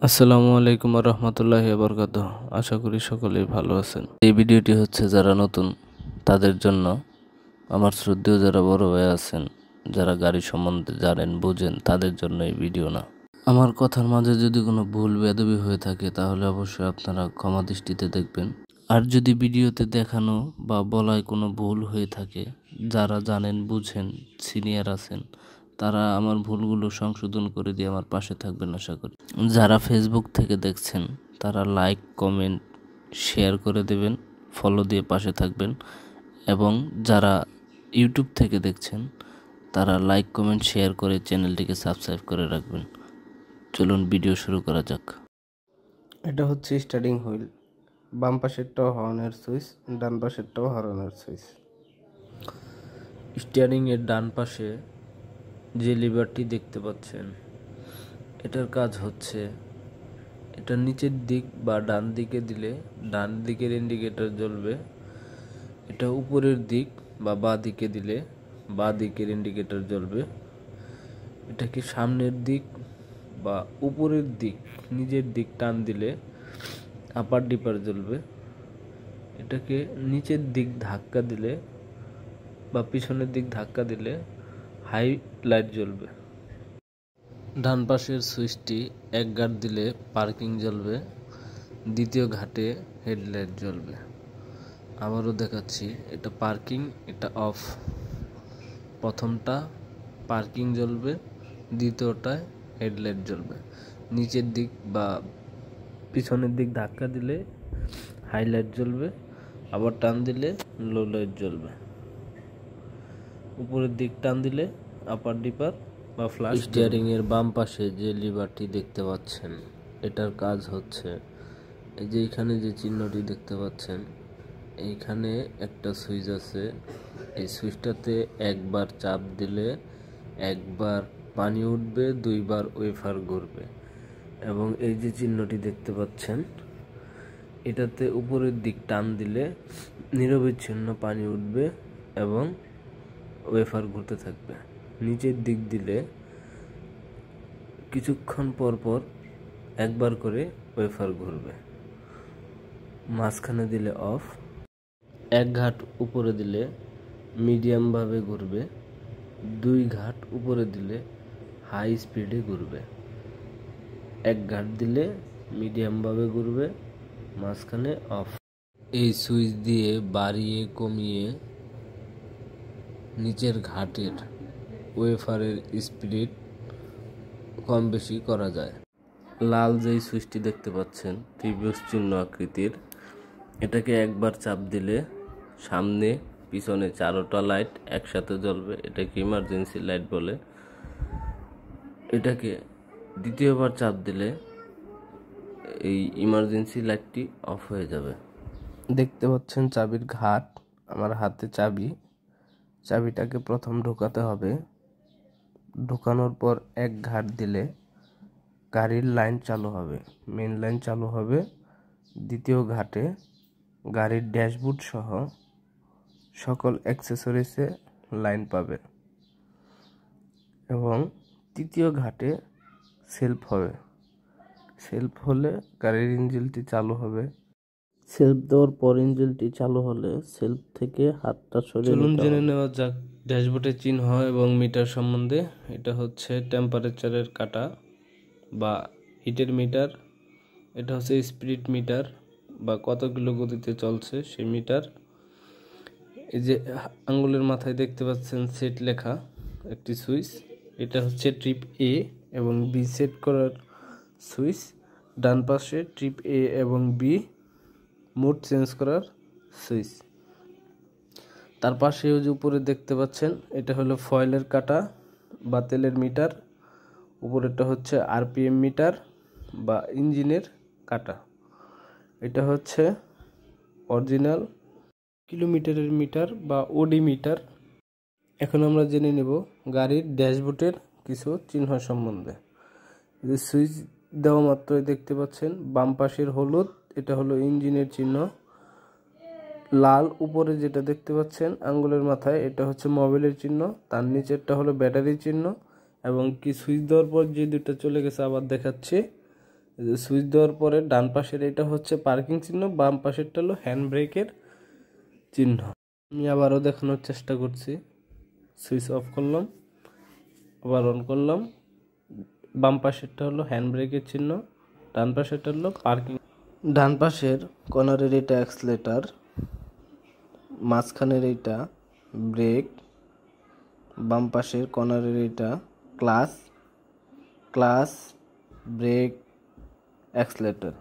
আসসালামু আলাইকুম রহমতুল্লাহি বরকাতুহ। আশা করি সকলেই ভালো আছেন। এই ভিডিওটি হচ্ছে যারা নতুন তাদের জন্য, আমার শ্রদ্ধেয় যারা বড় ভাই আছেন, যারা গাড়ি সম্বন্ধে জানেন বুঝেন, তাদের জন্য এই ভিডিও না। আমার কথার মাঝে যদি কোনো ভুল বেয়াদবি হয়ে থাকে তাহলে অবশ্যই আপনারা ক্ষমা দৃষ্টিতে দেখবেন। আর যদি ভিডিওতে দেখানো বা বলায় কোনো ভুল হয়ে থাকে, যারা জানেন বুঝেন সিনিয়র আছেন, তারা আমার ভুলগুলো সংশোধন করে দিয়ে আমার পাশে থাকবেন আশা করি। যারা ফেসবুক থেকে দেখছেন তারা লাইক কমেন্ট শেয়ার করে দেবেন, ফলো দিয়ে পাশে থাকবেন। এবং যারা ইউটিউব থেকে দেখছেন তারা লাইক কমেন্ট শেয়ার করে চ্যানেলটিকে সাবস্ক্রাইব করে রাখবেন। চলুন ভিডিও শুরু করা যাক। এটা হচ্ছে স্টার্টিং হুইল। বাম পাশেরটাও হর্নের সুইচ, ডান পাশেরটাও হর্নের সুইচ। স্টিয়ারিং এর ডান পাশে যে লিভারটি দেখতে পাচ্ছেন, এটার কাজ হচ্ছে, এটা নিচের দিক বা ডান দিকে দিলে ডান দিকের ইন্ডিকেটর জ্বলবে, এটা উপরের দিক বা বাঁ দিকে দিলে বাঁ দিকের ইন্ডিকেটর জ্বলবে। এটাকে সামনের দিক বা উপরের দিক নিজের দিক টান দিলে আপার ডিপার জ্বলবে। এটাকে নিচের দিক ধাক্কা দিলে বা পিছনের দিক ধাক্কা দিলে হাই লাইট জ্বলবে। ডান পাশের সুইচটি এক ঘাট দিলে পার্কিং জ্বলবে, দ্বিতীয় ঘাটে হেডলাইট জ্বলবে। আবারও দেখাচ্ছি, এটা পার্কিং, এটা অফ। প্রথমটা পার্কিং জ্বলবে, দ্বিতীয়টায় হেডলাইট জ্বলবে। নিচের দিক বা পিছনের দিক ধাক্কা দিলে হাইলাইট জ্বলবে, আবার টান দিলে লো লাইট জ্বলবে। উপরের দিক টান দিলে আপার ডিপার বা ফ্ল্যাশ। স্টিয়ারিং এর বাম পাশে যে লিভারটি দেখতে পাচ্ছেন, এটার কাজ হচ্ছে, এই যে এখানে যে চিহ্নটি দেখতে পাচ্ছেন, এইখানে একটা সুইচ আছে। এই সুইচটাতে একবার চাপ দিলে একবার পানি উঠবে, দুইবার ওয়েফার ঘুরবে। এবং এই যে চিহ্নটি দেখতে পাচ্ছেন, এটাতে উপরের দিক টান দিলে নিরবিচ্ছিন্ন পানি উঠবে এবং ওয়েফার ঘুরতে থাকবে। নিচের দিক দিলে কিছুক্ষণ পর পর একবার করে ওয়েফার ঘুরবে। মাঝখানে দিলে অফ। এক ঘাট উপরে দিলে মিডিয়ামভাবে ঘুরবে, দুই ঘাট উপরে দিলে হাই স্পিডে ঘুরবে। এক ঘাট দিলে মিডিয়ামভাবে ঘুরবে, মাঝখানে অফ। এই সুইচ দিয়ে বাড়িয়ে কমিয়ে নিচের ঘাটের ওয়েফারের স্পিড কম বেশি করা যায়। লাল যেই সুইচটি দেখতে পাচ্ছেন ত্রিভুজ চিহ্ন আকৃতির, এটাকে একবার চাপ দিলে সামনে পিছনে চারোটা লাইট একসাথে জ্বলবে, এটাকে ইমার্জেন্সি লাইট বলে। এটাকে দ্বিতীয়বার চাপ দিলে এই ইমার্জেন্সি লাইটটি অফ হয়ে যাবে। দেখতে পাচ্ছেন চাবির ঘাট, আমার হাতে চাবি। চাবিটাকে প্রথম ঢোকাতে হবে, ঢোকানোর পর এক ঘাট দিলে গাড়ির লাইন চালু হবে, মেন লাইন চালু হবে। দ্বিতীয় ঘাটে গাড়ির ড্যাশবোর্ড সহ সকল অ্যাক্সেসরিজে লাইন পাবে এবং তৃতীয় ঘাটে সেলফ হবে। সেলফ হলে গাড়ির ইঞ্জিনটি চালু হবে। সেলফ দেওয়ার পর ইঞ্জিনটি চালু হলে সেলফ থেকে হাতটা সরিয়ে চলুন জেনে নেওয়া যাক ড্যাশবোর্ডের চিহ্ন এবং মিটার সম্বন্ধে। এটা হচ্ছে টেম্পারেচারের কাঁটা বা হিটের মিটার। এটা হচ্ছে স্পিড মিটার বা কত কিলো গতিতে চলছে সেই মিটার। এই যে আঙ্গুলের মাথায় দেখতে পাচ্ছেন সেট লেখা একটি সুইচ, এটা হচ্ছে ট্রিপ এ এবং বি সেট করার সুইচ। ডান পাশে ট্রিপ এ এবং বি মোড চেঞ্জ করার সুইচ। তার পাশেও যে উপরে দেখতে পাচ্ছেন, এটা হলো ফয়েলের কাঁটা বা তেলের মিটার। উপরেরটা হচ্ছে আরপিএম মিটার বা ইঞ্জিনের কাঁটা। এটা হচ্ছে অরিজিনাল কিলোমিটারের মিটার বা ওডি মিটার। এখন আমরা জেনে নেব গাড়ির ড্যাশবোর্ডের কিছু চিহ্ন সম্বন্ধে। যে সুইচ দেওয়া মাত্রই দেখতে পাচ্ছেন বাম পাশের হলুদ, এটা হলো ইঞ্জিনের চিহ্ন। লাল উপরে যেটা দেখতে পাচ্ছেন আঙ্গুলের মাথায়, এটা হচ্ছে মোবাইলের চিহ্ন। তার নিচেরটা হলো ব্যাটারির চিহ্ন। এবং কি সুইচ দেওয়ার পর যে দুটো চলে গেছে আবার দেখাচ্ছে, সুইচ দেওয়ার পরে ডান পাশের এটা হচ্ছে পার্কিং চিহ্ন, বাম পাশেরটা হলো হ্যান্ড ব্রেকের চিহ্ন। আমি আবারও দেখানোর চেষ্টা করছি। সুইচ অফ করলাম, আবার অন করলাম। বাম পাশেরটা হলো হ্যান্ড ব্রেকের চিহ্ন, ডান পাশেরটা হলো পার্কিং। ডান পাশের কর্নারের এটা অ্যাক্সিলারেটর, মাঝখানের এইটা ব্রেক, বাম পাশের কর্নারের এটা ক্লাচ, ব্রেক, অ্যাক্সিলারেটর।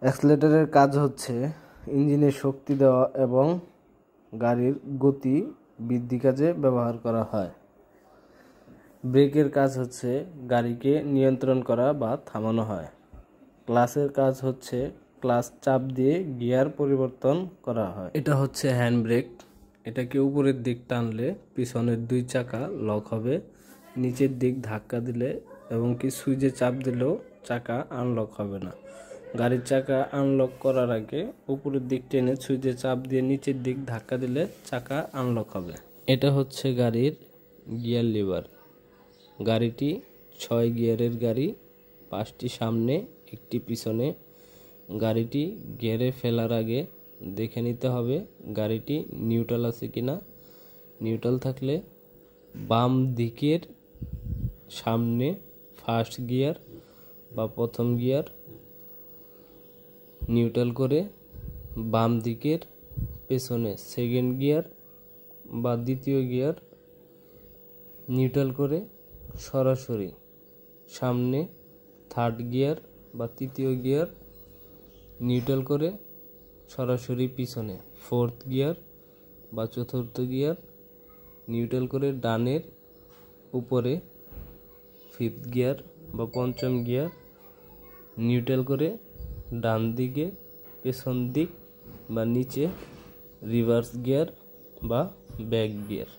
অ্যাক্সিলারেটরের কাজ হচ্ছে ইঞ্জিনের শক্তি দেওয়া এবং গাড়ির গতি বৃদ্ধি কাজে ব্যবহার করা হয়। ব্রেকের কাজ হচ্ছে গাড়িকে নিয়ন্ত্রণ করা বা থামানো হয়। ক্লাচের কাজ হচ্ছে ক্লাচ চাপ দিয়ে গিয়ার পরিবর্তন করা হয়। এটা হচ্ছে হ্যান্ড ব্রেক। এটাকে উপরের দিক টানলে পিছনের দুই চাকা লক হবে, নিচের দিক ধাক্কা দিলে এবং কি সুইচে চাপ দিলেও চাকা আনলক হবে না। গাড়ির চাকা আনলক করার আগে উপরের দিক টেনে সুইচে চাপ দিয়ে নিচের দিক ধাক্কা দিলে চাকা আনলক হবে। এটা হচ্ছে গাড়ির গিয়ার লিভার। গাড়িটি 6 গিয়ারের গাড়ি, 5টি সামনে, 1টি পিছনে। গাড়িটি গিয়ারে ফেলার আগে দেখে নিতে হবে গাড়িটি নিউট্রাল আছে কিনা। নিউট্রাল থাকলে বাম দিকের সামনে ফার্স্ট গিয়ার বা প্রথম গিয়ার নিউট্রাল করে, বাম দিকের পেছনে সেকেন্ড গিয়ার বা দ্বিতীয় গিয়ার নিউট্রাল করে সরাসরি সামনে থার্ড গিয়ার বা তৃতীয় গিয়ার নিউট্রাল করে সরাসরি পিছনে ফোর্থ গিয়ার বা চতুর্থ গিয়ার নিউট্রাল করে ডানের উপরে ফিফথ গিয়ার বা পঞ্চম গিয়ার নিউট্রাল করে ডান দিকে পেছন দিক বা নিচে রিভার্স গিয়ার বা ব্যাক গিয়ার।